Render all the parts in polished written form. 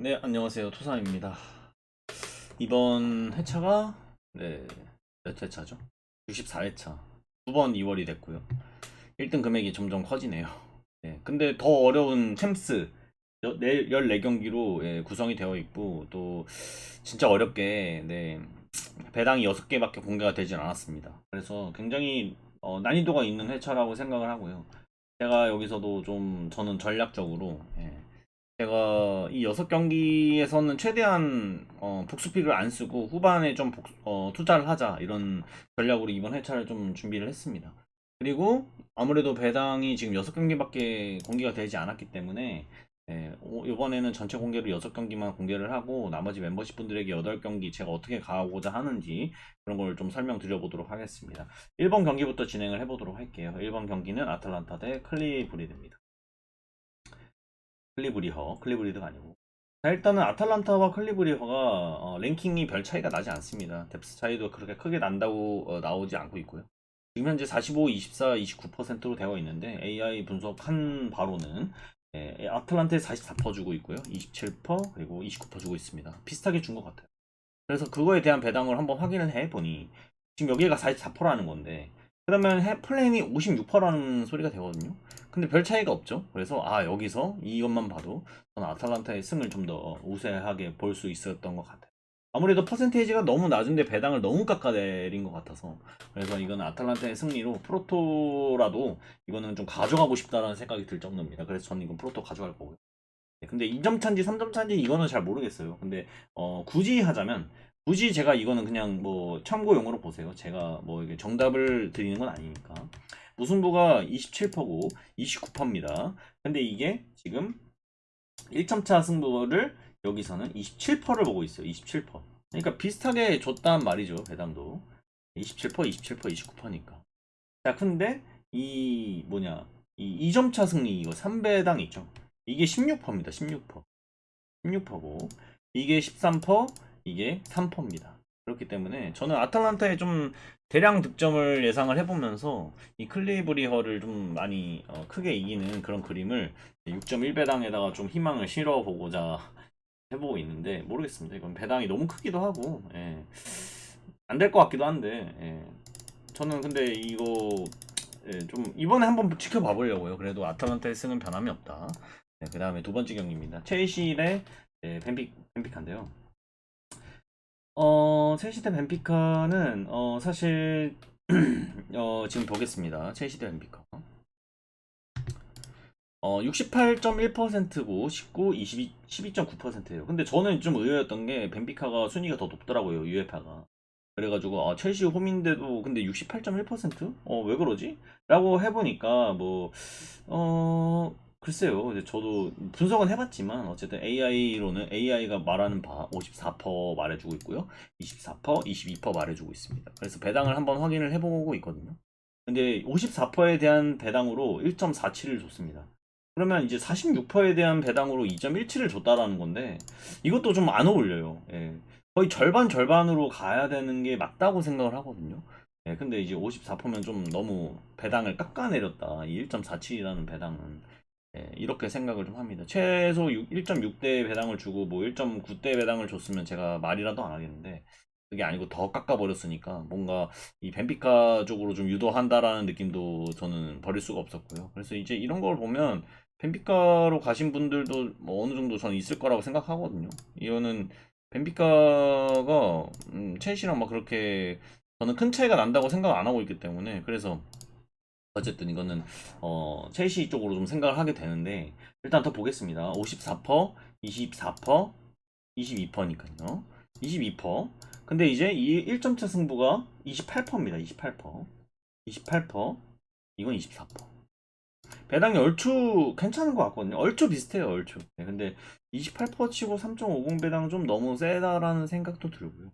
네, 안녕하세요. 토삼입니다. 이번 회차가, 몇 회차죠? 64회차. 두 번 2월이 됐고요. 1등 금액이 점점 커지네요. 네, 근데 더 어려운 챔스 14경기로 구성이 되어 있고, 또 진짜 어렵게, 배당이 6개밖에 공개가 되진 않았습니다. 그래서 굉장히 난이도가 있는 회차라고 생각을 하고요. 제가 여기서도 좀 저는 전략적으로 제가 이 6경기에서는 최대한 복수픽을 안 쓰고 후반에 좀 투자를 하자 이런 전략으로 이번 회차를 좀 준비를 했습니다. 그리고 아무래도 배당이 지금 6경기밖에 공개가 되지 않았기 때문에 이번에는 전체 공개로 6경기만 공개를 하고 나머지 멤버십 분들에게 8경기 제가 어떻게 가고자 하는지 그런 걸 좀 설명드려 보도록 하겠습니다. 1번 경기부터 진행을 해보도록 할게요. 1번 경기는 아틀란타 대 클리브리드입니다. 클리브리드가 아니고. 자, 일단은 아탈란타와 클리브리허가 랭킹이 별 차이가 나지 않습니다. 뎁스 차이도 그렇게 크게 난다고 나오지 않고 있고요. 지금 현재 45, 24, 29%로 되어 있는데 AI 분석한 바로는 아틀란타에 44% 주고 있고요. 27% 그리고 29% 주고 있습니다. 비슷하게 준 것 같아요. 그래서 그거에 대한 배당을 한번 확인을 해보니 지금 여기가 44%라는 건데 그러면 플랜이 56%라는 소리가 되거든요. 근데 별 차이가 없죠. 그래서 여기서 이것만 봐도 저는 아탈란타의 승을 좀 더 우세하게 볼 수 있었던 것 같아요. 아무래도 퍼센테이지가 너무 낮은데 배당을 너무 깎아내린 것 같아서 그래서 이거는 아탈란타의 승리로 프로토라도 이거는 좀 가져가고 싶다라는 생각이 들 정도입니다. 그래서 저는 이건 프로토 가져갈 거고요. 근데 2점 차인지 3점 차인지 이거는 잘 모르겠어요. 근데 굳이 하자면 굳이 제가 이거는 그냥 뭐 참고용으로 보세요. 제가 뭐 이게 정답을 드리는 건 아니니까. 무승부가 27%고 29%입니다. 근데 이게 지금 1점 차 승부를 여기서는 27%를 보고 있어요. 27%. 그러니까 비슷하게 줬단 말이죠. 배당도. 27%, 27%, 29%니까. 자, 근데 이 뭐냐? 이 2점 차 승리 이거 3배당 있죠. 이게 16%입니다. 16%. 16%고 이게 13%, 이게 3%입니다. 그렇기 때문에 저는 아틀란타에 좀 대량 득점을 예상을 해보면서 이 클리브리허를 좀 많이 크게 이기는 그런 그림을 6.1배당에다가 좀 희망을 실어보고자 해보고 있는데 모르겠습니다. 이건 배당이 너무 크기도 하고 안 될 것 같기도 한데 저는 근데 이거 좀 이번에 한번 지켜봐 보려고요. 그래도 아틀란타의 승은 변함이 없다. 그 다음에 두 번째 경기입니다. 첼시 대 벤피카인데요. 첼시 대 벤피카는 사실 지금 보겠습니다. 첼시 대 벤피카. 68.1%고 19, 22, 12.9%예요. 근데 저는 좀 의외였던 게 벤피카가 순위가 더 높더라고요. UEFA가. 그래가지고 첼시 홈인데도 근데 68.1%? 왜 그러지? 라고 해보니까 글쎄요. 이제 저도 분석은 해봤지만 어쨌든 AI로는 AI가 말하는 바 54% 말해주고 있고요. 24%, 22% 말해주고 있습니다. 그래서 배당을 한번 확인을 해보고 있거든요. 근데 54%에 대한 배당으로 1.47을 줬습니다. 그러면 이제 46%에 대한 배당으로 2.17을 줬다라는 건데 이것도 좀 안 어울려요. 거의 절반 절반으로 가야 되는 게 맞다고 생각을 하거든요. 근데 이제 54%면 좀 너무 배당을 깎아내렸다. 이 1.47이라는 배당은. 이렇게 생각을 좀 합니다. 최소 1.6대 배당을 주고 뭐 1.9대 배당을 줬으면 제가 말이라도 안 하겠는데 그게 아니고 더 깎아버렸으니까 뭔가 이 벤피카 쪽으로 좀 유도한다라는 느낌도 저는 버릴 수가 없었고요. 그래서 이제 이런 걸 보면 벤피카로 가신 분들도 뭐 어느 정도 저는 있을 거라고 생각하거든요. 이거는 벤피카가 첼시랑 막 그렇게 저는 큰 차이가 난다고 생각 안 하고 있기 때문에 그래서 어쨌든 이거는 첼시 쪽으로 좀 생각을 하게 되는데 일단 더 보겠습니다. 54%, 24%, 22%니까요. 22%. 근데 이제 이 1점차 승부가 28%입니다. 28%. 28%. 이건 24%. 배당이 얼추 괜찮은 것 같거든요. 얼추 비슷해요. 얼추. 근데 28% 치고 3.50 배당 좀 너무 세다라는 생각도 들고요.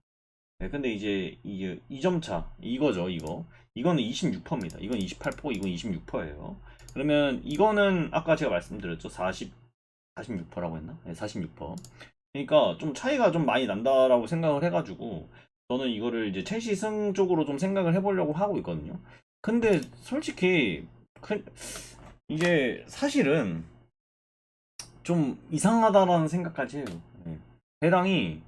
근데 이제 이게 2점 차 이거죠 이거 이거는 26%입니다. 이건 28%, 이건 26%예요. 그러면 이거는 아까 제가 말씀드렸죠 46%라고 했나? 네, 46%. 그러니까 좀 차이가 좀 많이 난다라고 생각을 해가지고 저는 이거를 이제 첼시 승 쪽으로 좀 생각을 해보려고 하고 있거든요. 근데 솔직히 이게 사실은 좀 이상하다라는 생각까지 해요. 배당이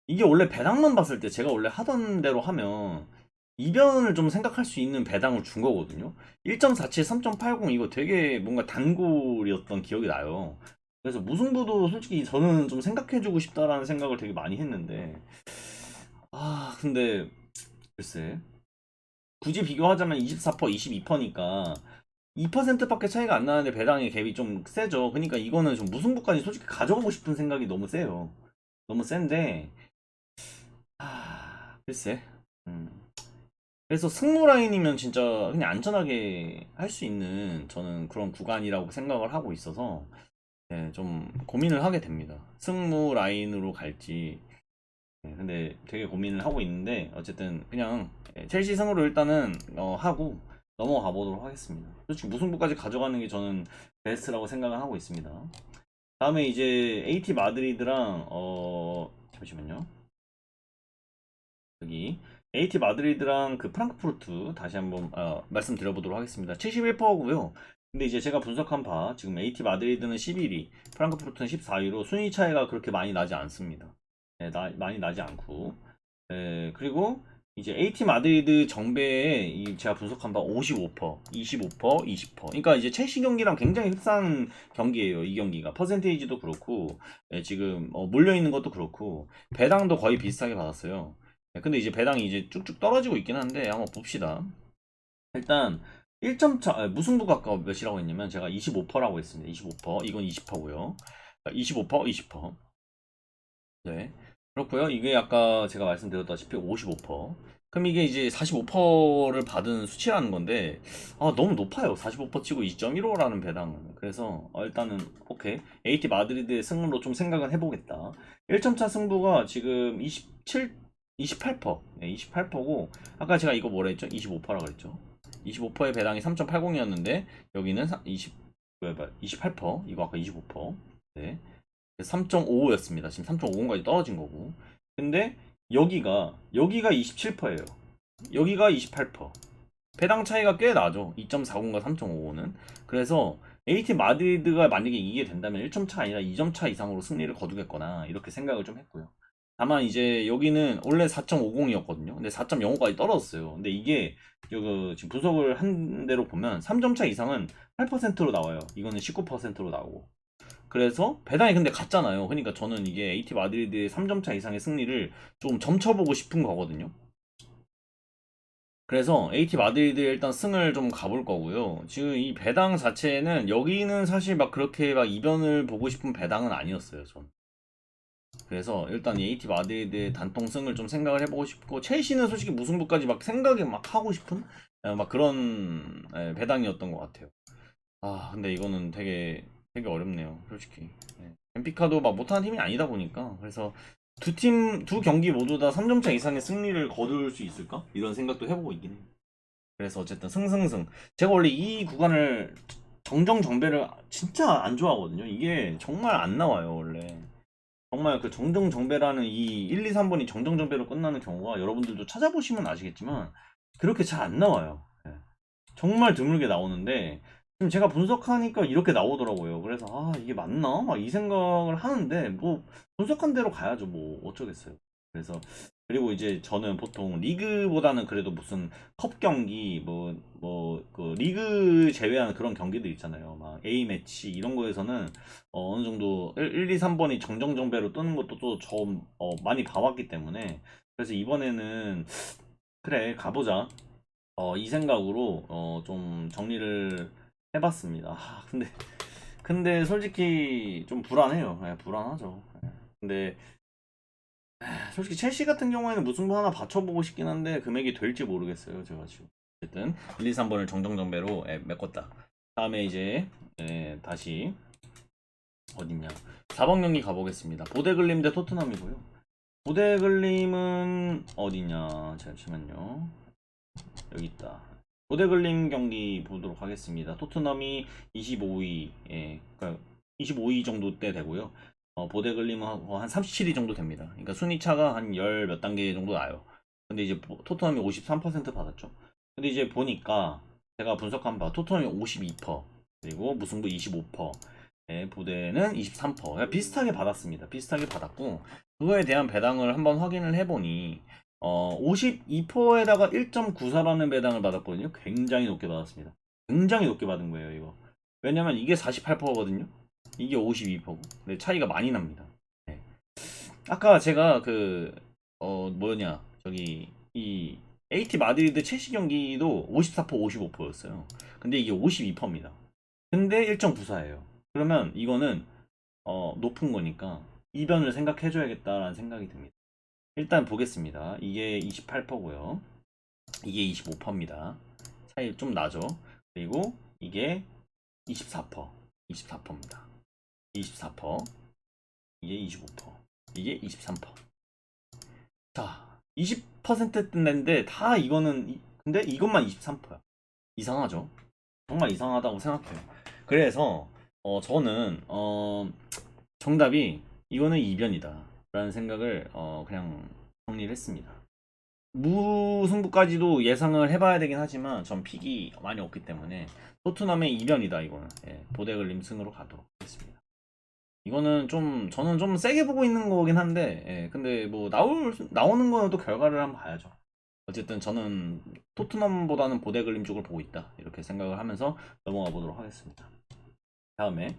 이게 원래 배당만 봤을 때 제가 원래 하던 대로 하면 이변을 좀 생각할 수 있는 배당을 준 거거든요. 1.47, 3.80 이거 되게 뭔가 단골이었던 기억이 나요. 그래서 무승부도 솔직히 저는 좀 생각해주고 싶다라는 생각을 되게 많이 했는데 근데 글쎄 굳이 비교하자면 24%, 22%니까 2%밖에 차이가 안 나는데 배당의 갭이 좀 세죠. 그러니까 이거는 좀 무승부까지 솔직히 가져가고 싶은 생각이 너무 세요. 너무 센데 글쎄. 음. 그래서 승무 라인이면 진짜 그냥 안전하게 할 수 있는 저는 그런 구간이라고 생각을 하고 있어서 좀 고민을 하게 됩니다. 승무 라인으로 갈지. 근데 되게 고민을 하고 있는데 어쨌든 그냥 첼시 승으로 일단은 하고 넘어가 보도록 하겠습니다. 솔직히 무승부까지 가져가는 게 저는 베스트라고 생각을 하고 있습니다. 다음에 이제 AT 마드리드랑 잠시만요. 여기 AT 마드리드랑 그 프랑크푸르트 다시 한번 말씀드려보도록 하겠습니다. 71%고요. 근데 이제 제가 분석한 바 지금 AT 마드리드는 11위, 프랑크푸르트는 14위로 순위 차이가 그렇게 많이 나지 않습니다. 많이 나지 않고 그리고 이제 AT 마드리드 정배에 제가 분석한 바 55%, 25%, 20%. 그러니까 이제 첼시 경기랑 굉장히 흡사한 경기예요. 이 경기가 퍼센테이지도 그렇고 지금 몰려 있는 것도 그렇고 배당도 거의 비슷하게 받았어요. 근데 이제 배당이 이제 쭉쭉 떨어지고 있긴 한데 한번 봅시다. 일단 1점 차 무승부가 아까 몇이라고 했냐면 제가 25%라고 했습니다. 25%, 이건 20%고요. 25%, 20%. 네. 그렇고요. 이게 아까 제가 말씀드렸다시피 55%. 그럼 이게 이제 45%를 받은 수치라는 건데 너무 높아요. 45% 치고 2.15라는 배당은. 그래서 일단은 오케이. AT 마드리드의 승으로 좀 생각은 해보겠다. 1점 차 승부가 지금 27, 28%. 네, 28%고 아까 제가 이거 뭐라 했죠? 25%라고 그랬죠. 25%의 배당이 3.80이었는데 여기는 28%. 이거 아까 25%. 네. 3.55였습니다. 지금 3.50까지 떨어진 거고. 근데 여기가 27%예요. 여기가 28%. 배당 차이가 꽤 나죠. 2.40과 3.55는. 그래서 AT 마드리드가 만약에 이게 된다면 1점 차 아니라 2점 차 이상으로 승리를 거두겠거나 이렇게 생각을 좀 했고요. 다만 이제 여기는 원래 4.50이었거든요. 근데 4.05까지 떨어졌어요. 근데 이게 지금 분석을 한 대로 보면 3점 차 이상은 8%로 나와요. 이거는 19%로 나오고. 그래서 배당이 근데 같잖아요. 그러니까 저는 이게 AT 마드리드의 3점 차 이상의 승리를 좀 점쳐보고 싶은 거거든요. 그래서 AT 마드리드에 일단 승을 좀 가볼 거고요. 지금 이 배당 자체는 여기는 사실 막 그렇게 막 이변을 보고 싶은 배당은 아니었어요. 전. 그래서 일단 이 AT 마드리드의 단통 승을 좀 생각을 해보고 싶고 첼시는 솔직히 무승부까지 막 생각이 막 하고 싶은 막 그런 배당이었던 것 같아요. 근데 이거는 되게 어렵네요, 솔직히. 벤피카도 막 못하는 팀이 아니다 보니까. 그래서 두 경기 모두 다 3점차 이상의 승리를 거둘 수 있을까? 이런 생각도 해보고 있긴 해요. 그래서 어쨌든 승승승. 제가 원래 이 구간을 정정정배를 진짜 안 좋아하거든요. 이게 정말 안 나와요, 원래. 정말 그 정정정배라는 이 1, 2, 3번이 정정정배로 끝나는 경우가 여러분들도 찾아보시면 아시겠지만 그렇게 잘 안 나와요. 정말 드물게 나오는데 지금 제가 분석하니까 이렇게 나오더라고요. 그래서 이게 맞나? 막 이 생각을 하는데 뭐 분석한 대로 가야죠. 뭐 어쩌겠어요. 그래서 그리고 이제 저는 보통 리그보다는 그래도 무슨 컵 경기 그 리그 제외한 그런 경기들 있잖아요. 막 A 매치 이런 거에서는 어느 정도 1, 2, 3번이 정정정배로 뜨는 것도 또 좀 많이 봐왔기 때문에 그래서 이번에는 그래 가보자. 이 생각으로 좀 정리를 해봤습니다. 근데 솔직히 좀 불안해요. 불안하죠. 근데 솔직히 첼시 같은 경우에는 무승부 하나 받쳐보고 싶긴 한데 금액이 될지 모르겠어요. 제가 지금 어쨌든 1, 2, 3번을 정정정배로 메꿨다. 다음에 이제 다시 어딨냐 4번 경기 가보겠습니다. 보데글림 대 토트넘이고요. 보데글림은 어디냐 잠시만요. 여기 있다. 보데글림 경기 보도록 하겠습니다. 토트넘이 25위, 그러니까 25위 정도 때 되고요. 보데글림은 한 37위 정도 됩니다. 그러니까 순위 차가 한 열 몇 단계 정도 나요. 근데 이제 토트넘이 53% 받았죠. 근데 이제 보니까 제가 분석한 바 토트넘이 52%, 그리고 무승부 25%, 보대는 23%. 비슷하게 받았습니다. 비슷하게 받았고 그거에 대한 배당을 한번 확인을 해보니 52%에다가 1.94라는 배당을 받았거든요. 굉장히 높게 받았습니다. 굉장히 높게 받은 거예요, 이거. 왜냐면 이게 48%거든요. 이게 52%고. 근데 차이가 많이 납니다. 네. 아까 제가 뭐냐, 저기, 이, AT 마드리드 첼시 경기도 54%, 55%였어요. 근데 이게 52%입니다. 근데 1.94예요. 그러면 이거는, 높은 거니까 이변을 생각해줘야겠다라는 생각이 듭니다. 일단 보겠습니다. 이게 28%고요. 이게 25%입니다. 차이 좀 나죠? 그리고 이게 24%, 24%입니다. 24%, 이게 25%, 이게 23%. 자, 20%였는데 다 이거는 근데 이것만 23%야. 이상하죠? 정말 이상하다고 생각해요. 그래서 저는 정답이 이거는 이변이다 라는 생각을 그냥 정리를 했습니다. 무승부까지도 예상을 해봐야 되긴 하지만 전 픽이 많이 없기 때문에 토트넘의 이변이다 이거는. 보데글림 승으로 가도록 하겠습니다. 이거는 좀 저는 좀 세게 보고 있는 거긴 한데 근데 뭐 나오는 거는 또 결과를 한번 봐야죠. 어쨌든 저는 토트넘보다는 보데글림 쪽을 보고 있다 이렇게 생각을 하면서 넘어가 보도록 하겠습니다. 다음에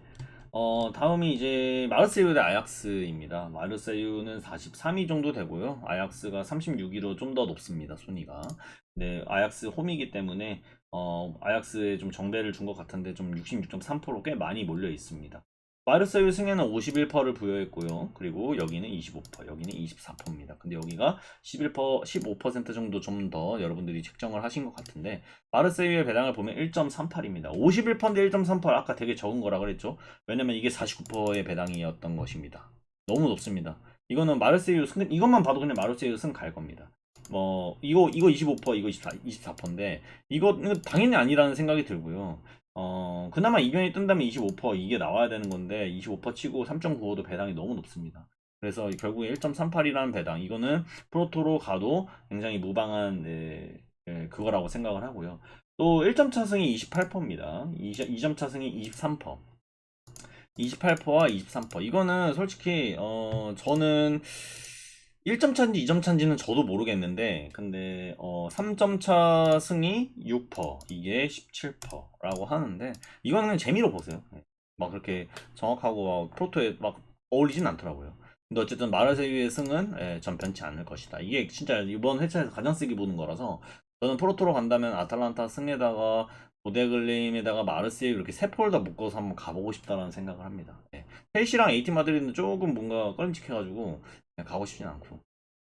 다음이 이제 마르세유 대 아약스입니다. 마르세유는 43위 정도 되고요. 아약스가 36위로 좀 더 높습니다. 순위가. 네, 아약스 홈이기 때문에 아약스에 좀 정배를 준 것 같은데 좀 66.3%꽤 많이 몰려 있습니다. 마르세유 승에는 51%를 부여했고요. 그리고 여기는 25%, 여기는 24%입니다. 근데 여기가 11%, 15% 정도 좀 더 여러분들이 책정을 하신 것 같은데 마르세유의 배당을 보면 1.38입니다. 51%인데 1.38 아까 되게 적은 거라 그랬죠. 왜냐면 이게 49%의 배당이었던 것입니다. 너무 높습니다. 이거는 마르세유 승, 이것만 봐도 그냥 마르세유 승 갈 겁니다. 이거 25%, 이거 24%인데, 이거 당연히 아니라는 생각이 들고요. 그나마 이변이 뜬다면 25% 이게 나와야 되는 건데, 25% 치고 3.95도 배당이 너무 높습니다. 그래서 결국에 1.38이라는 배당, 이거는 프로토로 가도 굉장히 무방한, 그거라고 생각을 하고요. 또 1점 차승이 28%입니다. 2점 차승이 23%. 28%와 23%. 이거는 솔직히 저는 1점 차인지 2점 차인지는 저도 모르겠는데 근데 3점 차 승이 6%, 이게 17%라고 하는데 이거는 그냥 재미로 보세요. 막 그렇게 정확하고 막 프로토에 막 어울리진 않더라고요. 근데 어쨌든 마르세유의 승은 전 변치 않을 것이다. 이게 진짜 이번 회차에서 가장 세게 보는 거라서 저는 프로토로 간다면 아탈란타 승에다가 보데글림에다가 마르세유 이렇게 세 폴더 묶어서 한번 가보고 싶다라는 생각을 합니다. 첼시랑 AT 마드리드는 조금 뭔가 꺼림칙해가지고 그냥 가고 싶진 않고.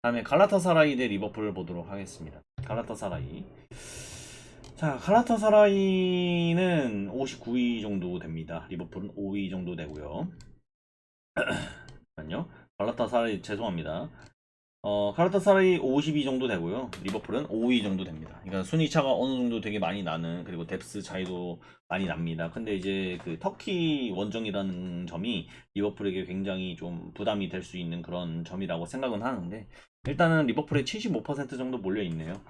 다음에 갈라타사라이 대 리버풀을 보도록 하겠습니다. 갈라타사라이. 자, 갈라타사라이는 59위 정도 됩니다. 리버풀은 5위 정도 되고요. 잠깐만요. 갈라타사라이 죄송합니다. 카르타사라이 52 정도 되고요. 리버풀은 5위 정도 됩니다. 그러니까 순위 차가 어느 정도 되게 많이 나는, 그리고 뎁스 차이도 많이 납니다. 근데 이제 그 터키 원정이라는 점이 리버풀에게 굉장히 좀 부담이 될 수 있는 그런 점이라고 생각은 하는데 일단은 리버풀에 75% 정도 몰려 있네요.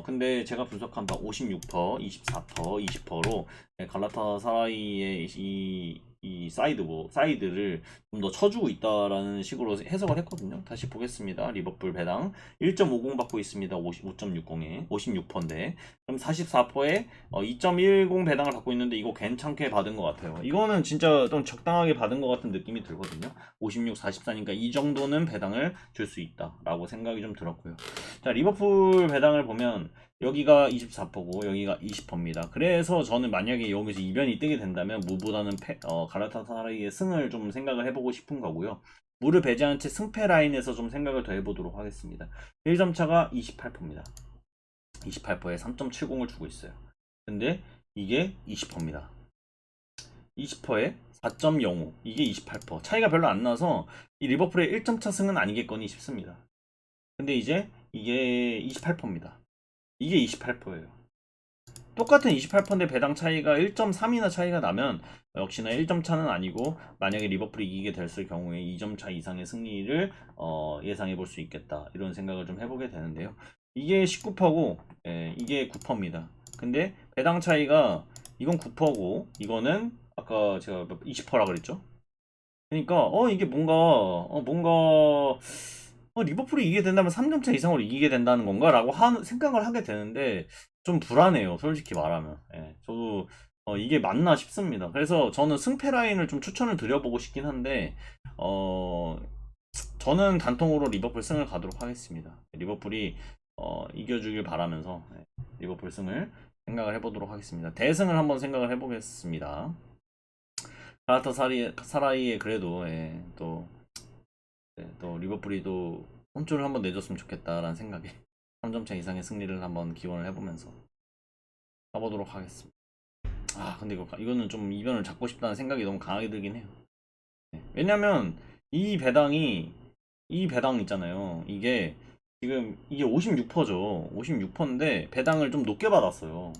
근데 제가 분석한 바 56%, 24%, 20%로 갈라타사라이의 이 사이드를 좀 더 쳐주고 있다라는 식으로 해석을 했거든요. 다시 보겠습니다. 리버풀 배당 1.50 받고 있습니다. 55.60에 56%인데 그럼 44%에 2.10 배당을 받고 있는데 이거 괜찮게 받은 것 같아요. 이거는 진짜 좀 적당하게 받은 것 같은 느낌이 들거든요. 56, 44니까 이 정도는 배당을 줄 수 있다라고 생각이 좀 들었고요. 자, 리버풀 배당을 보면 여기가 24%고 여기가 20%입니다. 그래서 저는 만약에 여기서 이변이 뜨게 된다면 무보다는 가라타사라이의 승을 좀 생각을 해보고 싶은 거고요. 무를 배제한 채 승패 라인에서 좀 생각을 더 해보도록 하겠습니다. 1점 차가 28%입니다. 28%에 3.70을 주고 있어요. 근데 이게 20%입니다. 20%에 4.05 이게 28% 차이가 별로 안 나서 이 리버풀의 1점 차 승은 아니겠거니 싶습니다. 근데 이제 이게 28%입니다. 이게 28%예요. 똑같은 28%인데 배당 차이가 1.3이나 차이가 나면 역시나 1점 차는 아니고 만약에 리버풀이 이기게 됐을 경우에 2점 차 이상의 승리를 예상해 볼 수 있겠다 이런 생각을 좀 해보게 되는데요. 이게 19%고 이게 9%입니다. 근데 배당 차이가 이건 9%고 이거는 아까 제가 20%라 그랬죠? 그러니까 이게 리버풀이 이기게 된다면 3점차 이상으로 이기게 된다는 건가라고 생각을 하게 되는데 좀 불안해요. 솔직히 말하면. 예, 저도 이게 맞나 싶습니다. 그래서 저는 승패 라인을 좀 추천을 드려보고 싶긴 한데 저는 단통으로 리버풀 승을 가도록 하겠습니다. 리버풀이 이겨주길 바라면서 리버풀 승을 생각을 해보도록 하겠습니다. 대승을 한번 생각을 해보겠습니다. 갈라타사라이에 그래도 또 리버풀이 또 혼쭐을 한번 내줬으면 좋겠다라는 생각에 3점차 이상의 승리를 한번 기원을 해보면서 가보도록 하겠습니다. 근데 이거는 좀 이변을 잡고 싶다는 생각이 너무 강하게 들긴 해요. 왜냐면 이 배당 있잖아요. 이게 지금 이게 56%죠. 56%인데 배당을 좀 높게 받았어요.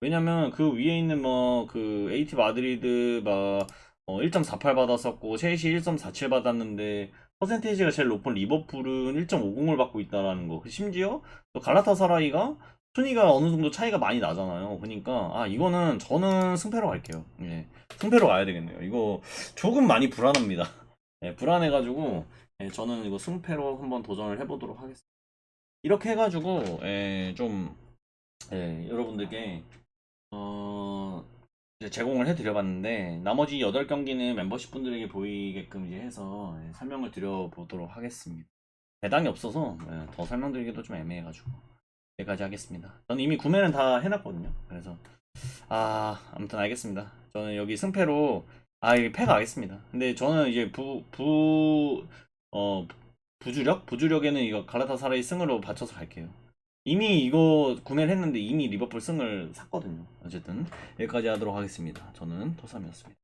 왜냐면 그 위에 있는 뭐 그 AT 마드리드 막 1.48 받았었고 첼시 1.47 받았는데 퍼센테이지가 제일 높은 리버풀은 1.50을 받고 있다라는 거. 심지어 또 갈라타사라이가 순위가 어느 정도 차이가 많이 나잖아요. 그러니까 이거는 저는 승패로 갈게요. 예. 승패로 가야 되겠네요. 이거 조금 많이 불안합니다. 예, 불안해가지고 저는 이거 승패로 한번 도전을 해보도록 하겠습니다. 이렇게 해가지고 여러분들께 이제 제공을 해드려봤는데 나머지 8경기는 멤버십 분들에게 보이게끔 이제 해서 설명을 드려보도록 하겠습니다. 배당이 없어서 더 설명드리기도 좀 애매해가지고 여기까지 하겠습니다. 저는 이미 구매는 다 해놨거든요. 그래서 아무튼 알겠습니다. 저는 여기 승패로 이게 패가 하겠습니다. 근데 저는 이제 부주력에는 이거 갈라타사라이 승으로 받쳐서 갈게요. 이미 이거 구매를 했는데 이미 리버풀 승을 샀거든요. 어쨌든 여기까지 하도록 하겠습니다. 저는 토삼이었습니다.